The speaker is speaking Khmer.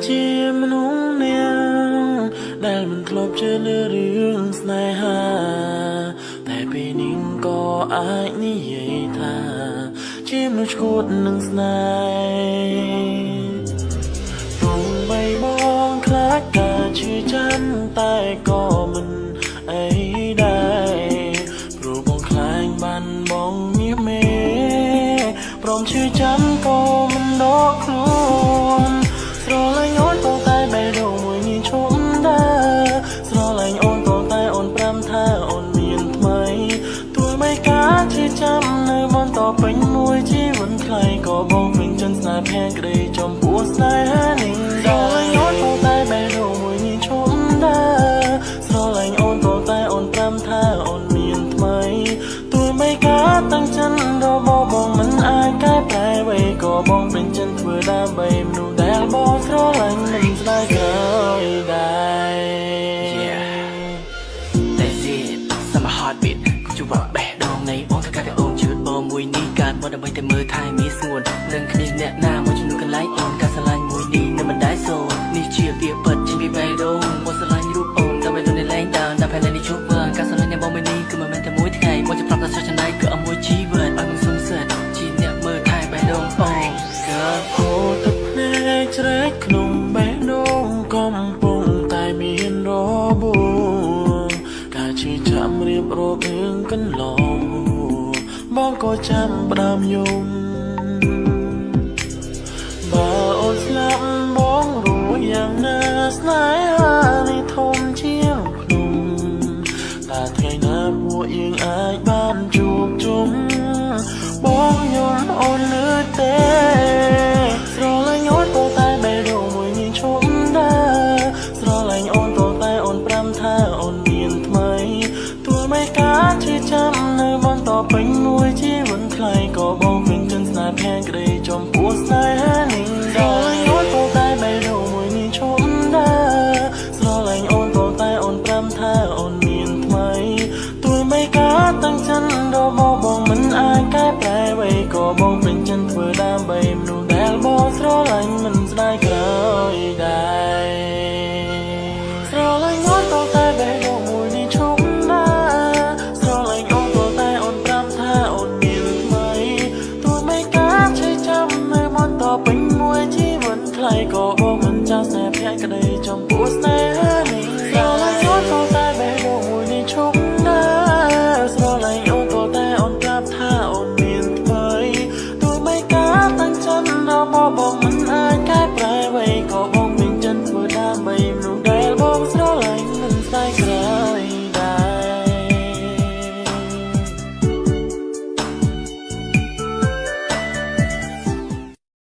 ជាមនុស្សនាងដែលមិនធ្លាប់ជឿលើរឿងស្នេហាតែពេលនេះក៏អាចនិយាយថាជាមនុស្សឈួតនឹងស្នេហ៍ព្រោះបីបងខ្លាចការឈឺចាំតែក៏មិនអីដែរព្រោះបងខ្លាចបានបងញៀមមេព្រមឈឺចាំក៏មិនដកខ្លួនស្រឡាញ់អូនក៏តែបេះដូងមួយញឈប់ដែរស្រឡាញ់អូនក៏តែអូនប្រាំថាអូនមានថ្មីទោះបីការឈឺចាំនៅបន្តពេញមួយជីវិតថ្លៃក៏បងពេញចិត្តស្នេហ៍ផែនក្តីចំពោះស្នេហានេះស្រឡាញ់អូនក៏តែបេះដូងមួយញឈប់ដែរស្រឡាញ់អូនក៏តែអូនប្រាំថាអូនមានថ្មីទោះបីការតាំងចិត្តរបស់បងមិនអាចកែប្រែអ្វីក៏បងពេញចិត្តធ្វើដើម្បីមនុស្សដែលបងស្រឡាញ់មិនស្ដាយក្រោយដែរតែស៊ីសមហត់បៀតជួបបេះដូងនៃអូនទៅកាត់តែអូនជឿបងមួយនេះកើតមកដើម្បីតែមើលថែមានស្ងួននឹងគ្នាអ្នកណាមកជំនួសកន្លែងអូនការស្រឡាញ់មួយនេះនៅមិនដែរសូននេះជាពាក្យពិតជាពីបេះដូងមកស្រឡាញ់រូបអូនដើម្បីទៅនៅលែងដើមតែពេលនេះជួបវិញការស្រឡាញ់នៃបងមួយនេះគឺមិនមែនតែមួយថ្ងៃមកจะប្រាប់ថាស្រឡាញ់គឺអមួយជីវិតឲ្យមិនសុំសិតជាអ្នកមើលថែបេះដូងអូនក៏ហូរទឹកភ្នែកជ្រែកក្នុងបេះដូងកំពុងតែមានរបួសការឈឺចាំរៀបរាប់រឿងកន្លងបងក៏ចាំផ្ដើមយំបើអូនស្លាប់បងรู้យ៉ាងណាស្នេហានេះធំជាងភ្នំតែថ្ងៃណាពួកយើងអាចបានជួបជុំបងយល់អូនលឺទេស្រឡាញ់អូនក៏តែបេះដូងមួយញឈប់ដែរស្រឡាញ់អូនក៏តែអូនប្រាំថាអូនមានថ្មីទោះបីការឈឺចាំនៅបន្តពេញមួយជីវិតថ្លៃក៏បងពេញចិត្តស្នេហ៍ផែនក្តីចំពោះស្នេហា